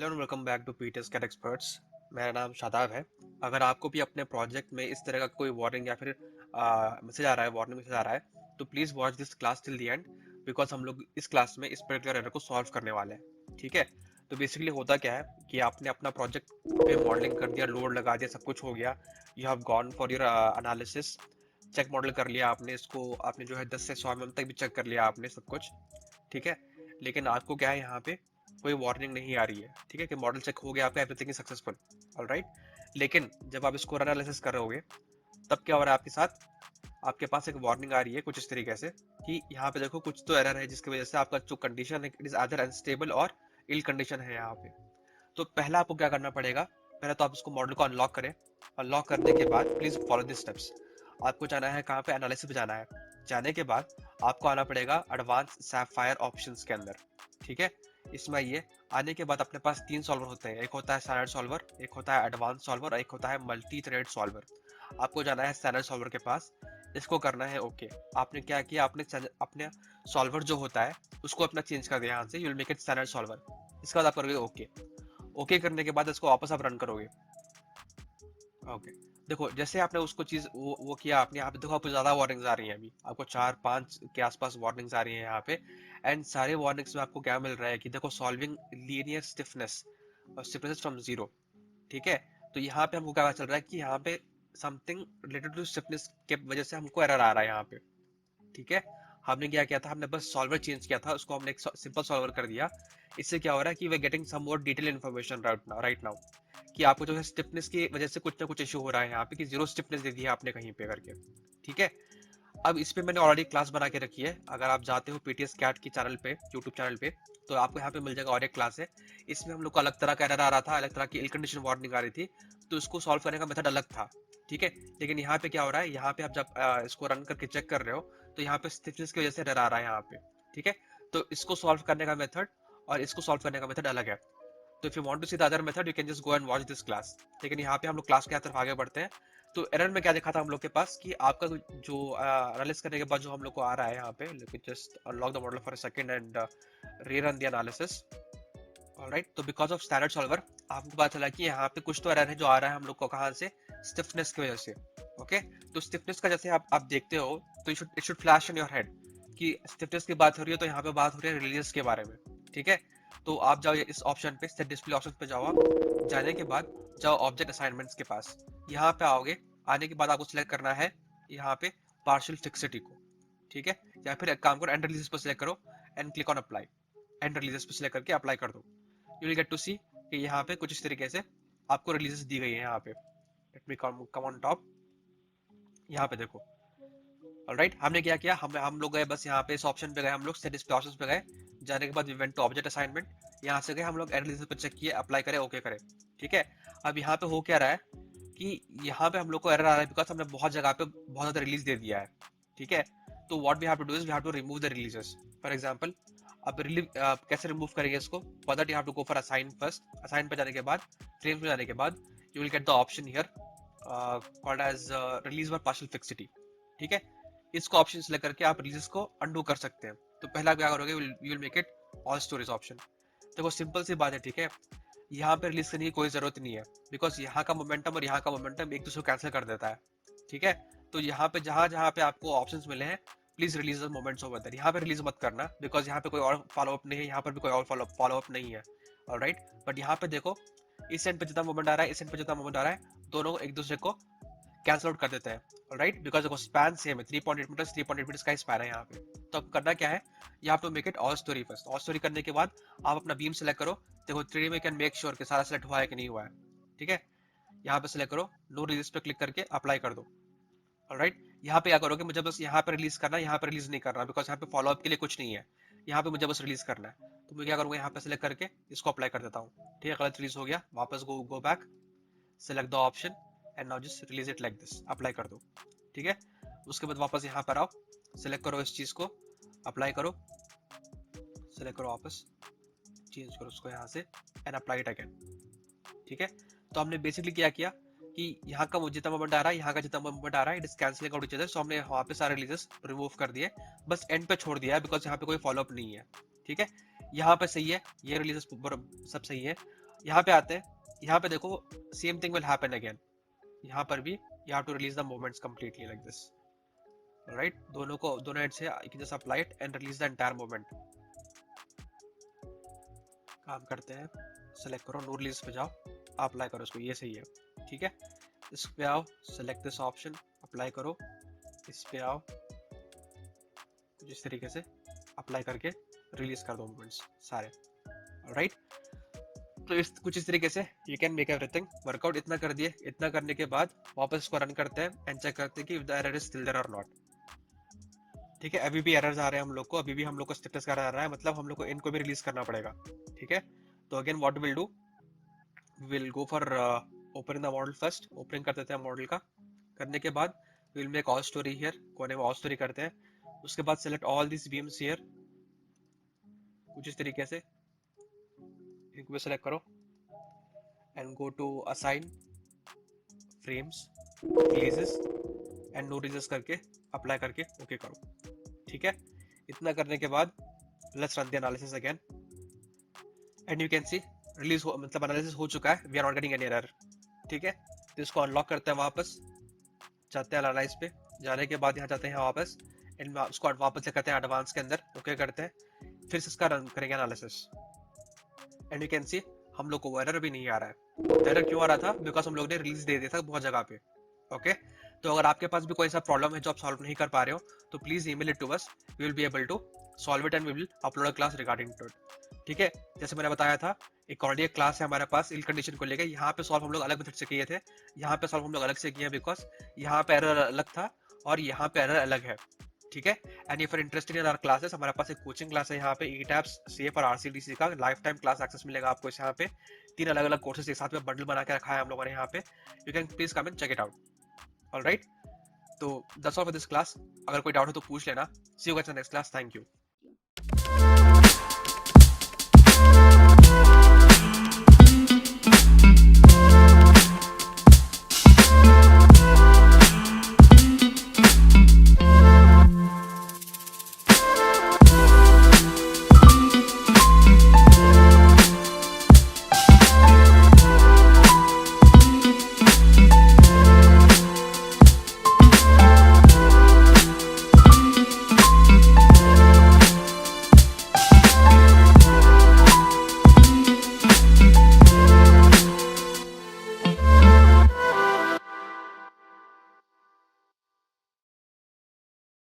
Hello and welcome back to Peter's CAT experts. मेरा नाम शादाब है। अगर आपको भी अपने प्रोजेक्ट में इस तरह का कोई वार्निंग या फिर मैसेज आ रहा है, वार्निंग मैसेज आ रहा है, तो please watch this class till the end, because हम लोग इस क्लास में इस पर्टिकुलर एरर को सॉल्व करने वाले हैं। ठीक है। तो बेसिकली होता क्या है कि आपने अपना प्रोजेक्ट पे मॉडलिंग कर दिया, लोड लगा दिया, सब कुछ हो गया। You have gone for your analysis, check model कर लिया आपने इसको, आपने जो है 10 से 100 mm तक भी चेक कर लिया आपने सब कुछ। ठीक है। लेकिन आपको क्या है, यहाँ पे कोई वार्निंग नहीं आ रही है। ठीक है, कि मॉडल चेक हो गया आपका, एवरीथिंग इज सक्सेसफुल। ऑलराइट। लेकिन जब आप इसको एनालिसिस कर रहे होगे, तब क्या हो रहा है आपके साथ, आपके पास एक वार्निंग आ रही है कुछ इस तरीके से कि यहाँ पे देखो कुछ तो एरर है, जिसकी वजह से आपका जो कंडीशन है इट इज आइदर अनस्टेबल और इल कंडीशन है यहाँ पे। तो पहला आपको क्या करना पड़ेगा, पहले तो आप इसको मॉडल को अनलॉक करें। अनलॉक करने के बाद प्लीज फॉलो दिस स्टेप्स। आपको जाना है कहाँ पे, एनालिसिस पे जाना है। जाने के बाद आपको आना पड़ेगा एडवांस सैफायर ऑप्शंस के अंदर। ठीक है। इसमें ये आने के बाद अपने पास तीन सॉल्वर होते हैं, एक होता है स्टैंडर्ड सॉल्वर, एक होता है एडवांस सॉल्वर और एक होता है मल्टी थ्रेड सॉल्वर। आपको जाना है स्टैंडर्ड सॉल्वर के पास, इसको करना है ओके। आपने क्या किया, आपने अपने सॉल्वर जो होता है उसको अपना चेंज कर दिया यहाँ से, you will make it standard solver. इसके बाद आप करोगे ओके। ओके करने के बाद इसको वापस आप रन करोगे। ओके। देखो जैसे आपने उसको चीज वो किया आपने, यहाँ पे देखो आपको ज्यादा वार्निंग्स आ रही हैं। अभी आपको 4-5 के आसपास वार्निंग्स आ रही हैं यहाँ पे। एंड सारे वार्निंग्स में आपको क्या मिल रहा है कि देखो सॉल्विंग लीनियर स्टिफनेस और स्टिफनेस फ्रॉम जीरो। ठीक है। तो यहाँ पे हमको क्या पता चल रहा है कि यहाँ पे समथिंग रिलेटेड टू स्टिफनेस के वजह से हमको एरर आ रहा है यहाँ पे। ठीक है। हमने क्या किया था, हमने बस सॉल्वर चेंज किया था, उसको हमने एक सिंपल सॉल्वर कर दिया। इससे क्या हो रहा है कि we getting some more detail information right now, कि आपको जो है स्टिफनेस की वजह से कुछ ना कुछ इशू हो रहा है यहाँ पे, कि जीरो स्टिफनेस दे दी है आपने कहीं पे करके। ठीक है। अब इस पे मैंने ऑलरेडी क्लास बना के रखी है, अगर आप जाते हो पीटीएस कैट की चैनल पे, यूट्यूब चैनल पे, तो आपको यहाँ पे मिल जाएगा और एक क्लास है। इसमें हम लोग को अलग तरह का एरर आ रहा था, अलग तरह की इल कंडीशन वार्निंग आ रही थी, तो इसको सॉल्व करने का मेथड अलग था। ठीक है। लेकिन यहाँ पे क्या हो रहा है, यहाँ पे आप जब इसको रन करके चेक कर रहे हो, तो यहाँ पे स्टिफनेस की वजह से एरर आ रहा है यहाँ पे। ठीक है। तो इसको सॉल्व करने का मेथड और इसको सॉल्व करने का मेथड अलग है। तो if you want to see the other method you can just go and watch this class. लेकिन यहाँ पे हम लोग क्लास की तरफ आगे बढ़ते हैं। तो एरर में क्या देखा था हम लोग के पास, कि आपका जो एनालिसिस करने के बाद जो हम लोग को आ रहा है यहाँ पे, let me just unlock the model for a second and rerun the analysis. Alright. तो बिकॉज ऑफ स्टैंडर्ड सॉल्वर आपको पता चला कि यहाँ पे कुछ तो एरर है जो आ रहा है हम लोग को कहाँ से, स्टिफनेस की वजह से। ओके। तो स्टिफनेस का जैसे आप देखते हो, तो it should flash in your head कि स्टिफनेस की बात हो रही है, तो यहाँ पे बात हो रही है रिलीजियस के बारे में। ठीक है। तो आप जाओ इस ऑप्शन पे, सेट डिस्प्ले ऑप्शन पे जाओ आप। जाने के बाद जाओ ऑब्जेक्ट असाइनमेंट्स के पास, यहाँ पे आओगे। आने के बाद आपको सिलेक्ट करना है यहाँ पे पार्शियल फिक्सिटी को। ठीक है। या फिर एक काम करो, एंड रिलीजियस पर सिलेक्ट करो and click on apply. And religious पे सिलेक्ट करके अप्लाई कर दो। यू विल गेट टू सी कि यहाँ पे कुछ इस तरीके से आपको रिलीजेस दी गई है यहाँ पे। Let me come on top. यहाँ पे देखो। ऑलराइट। हमने क्या किया, हम लोग गए बस यहाँ पे इस ऑप्शन पे गए, हम लोग सेट डिस्प्ले ऑप्शंस पे गए। जाने के बाद we went to object assignment. यहाँ से गए हम लोग, एनालिसिस पे चेक किए, अप्लाई करें, ओके करें। ठीक है। अब यहाँ पे हो क्या रहा है कि यहाँ पे हम लोग को एरर आ रहा है बिकॉज हमने बहुत जगह पे बहुत ज्यादा रिलीज दे दिया है। ठीक है। तो what we have to do is we have to remove the releases. For example, अब रिलीव कैसे रिमूव करेंगे इसको, for that you have to go for assign first. Assign पे जाने के बाद, फ्रेम्स में जाने के बाद, you will get the option here called as release by partial fixity. ठीक है। इसको ऑप्शन सेलेक्ट करके आप रिलीज को अंडू कर सकते हैं। तो पहला क्या करोगे, you will make it all storage option. देखो सिंपल सी बात है। ठीक है। यहाँ पे रिलीज करने की कोई जरूरत नहीं है, बिकॉज यहाँ का मोमेंटम और यहाँ का मोमेंटम एक दूसरे को कैंसिल कर देता है। ठीक है। तो यहाँ पे जहां जहां पे आपको ऑप्शंस मिले हैं, please release the moments over there. यहाँ पे रिलीज मत करना, बिकॉज यहाँ पे कोई और फॉलो अप नहीं है, यहाँ पर भी कोई और फॉलो अप नहीं है। ऑलराइट। बट यहाँ पे देखो, इस एंड पे जितना मोमेंट आ रहा है, इस एंड पे जितना मोमेंट आ रहा है, दोनों एक दूसरे को कैंसिल आउट कर देते हैं। राइट। बिकॉज देखो स्पैन सेम है, 3.8 मीटर 3.8 मीटर का स्पैन है यहाँ पे। तो अब करना क्या है, you have to make it all story first. All story करने के बाद आप अपना बीम सेलेक्ट करो। देखो 3D में कैन मेक श्योर कि सारा सेलेक्ट हुआ है कि नहीं हुआ है। ठीक है। यहाँ पे सेलेक्ट करो, नो रिलीज पे क्लिक करके अप्लाई कर दो। ऑलराइट। यहाँ पे क्या करोगे, मुझे बस यहाँ पे रिलीज करना है, यहाँ पे रिलीज नहीं करना, बिकॉज यहाँ पे फॉलो अप के लिए कुछ नहीं है। यहाँ पे मुझे बस रिलीज करना है। तो मैं क्या करूँगा, यहाँ पे सेलेक्ट करके इसको अप्लाई कर देता हूँ। ठीक है। गलत रिलीज हो गया, वापस go back, select the option and now just release it like this, apply कर दो। ठीक है। उसके बाद वापस यहाँ पर आओ, सेलेक्ट करो इस चीज को, अप्लाई करो, सेलेक्ट करो वापस, चेंज करो उसको यहाँ से एंड अप्लाई इट अगेन। ठीक है। तो हमने बेसिकली क्या किया कि यहाँ का जितना मोमेंट आ रहा है, यहाँ का जितना मोमेंट आ रहा है, it is cancelling out each other. So हमने वहाँ पे सारे रिलीजेस रिमूव कर दिए, बस एंड पे छोड़ दिया है बिकॉज यहाँ पे कोई फॉलो अप नहीं है। ठीक है। यहाँ पे सही है, ये रिलीजेस सब सही है। यहाँ पे आते हैं, यहाँ पे देखो same thing will happen again, यहाँ पर भी you have to release the moments completely like this, right? दोनों एंड से you can just apply it and release the entire moment. काम करते हैं, सेलेक्ट करो, नो रिलीज पे जाओ, अप्लाई करो इसको, ये सही है, ठीक है। इस पे आओ, सेलेक्ट दिस ऑप्शन, अप्लाई करो, इस पे आओ, कुछ इस तरीके से अप्लाई करके रिलीज कर दो मूवमेंट्स सारे, राइट। तो कुछ इस तरीके से you can make everything workout. इतना कर दिए, इतना करने के बाद वापस इसको रन करते हैं एंड चेक करते हैं कि the error is still there और नॉट, ठीक है। अभी भी एरर्स आ रहे हैं हम लोग को, अभी भी हम लोग को स्टेटस का आ रहा है, मतलब हम लोग को इनको भी रिलीज करना पड़ेगा, ठीक है। तो again what will do, will go for opening the model first, opening कर देते हैं मॉडल का, करने के बाद will make all story here, कोने में ऑल स्टोरी करते हैं, उसके बाद select all this beams here, कुछ इस तरीके से इनको भी सेलेक्ट करो and go to assign frames releases and no releases करके अप्लाई करके ओके करो, ठीक है। इतना करने के बाद let's run the analysis again and you can see release मतलब एनालिसिस हो चुका है, we are not getting any error, ठीक है। तो इसको अनलॉक करते हैं, वापस जाते हैं एनालाइज पे, जाने के बाद यहाँ जाते हैं वापस एंड उसको वापस से करते हैं एडवांस के अंदर, ओके करते हैं, फिर से इसका रन करेंगे एनालिसिस एंड यू कैन सी हम लोग को एरर भी नहीं आ रहा है। एरर क्यों आ रहा था, बिकॉज हम लोग ने रिलीज दे दिया था बहुत जगह पे, ओके। तो अगर आपके पास भी कोई ऐसा प्रॉब्लम है जो आप सॉल्व नहीं कर पा रहे हो, तो please email it to us, we will be able to solve it and we will upload a class regarding to it, ठीक है। जैसे मैंने बताया था, एक ऑलरेडी एक क्लास है हमारे पास इल कंडीशन को लेकर, यहाँ पे सॉल्व हम लोग अलग मेथड से किए थे, यहाँ पे सॉल्व हम लोग अलग से किए बिकॉज यहाँ पे एरर अलग था और यहाँ पे एरर अलग है, ठीक है। And if you are interested in our classes, हमारे पास एक कोचिंग क्लास है यहाँ पे, ईटैप्स, सेफ और आरसीडीसी का लाइफ टाइम क्लास एक्सेस मिलेगा आपको इस यहाँ पे, 3 अलग अलग कोर्सेज एक साथ में बंडल बना के रखा है हम लोगों ने यहाँ पे, you can please come and check it out, alright. तो that's all for this class, अगर कोई डाउट हो तो पूछ लेना, see you guys in next class, thank you.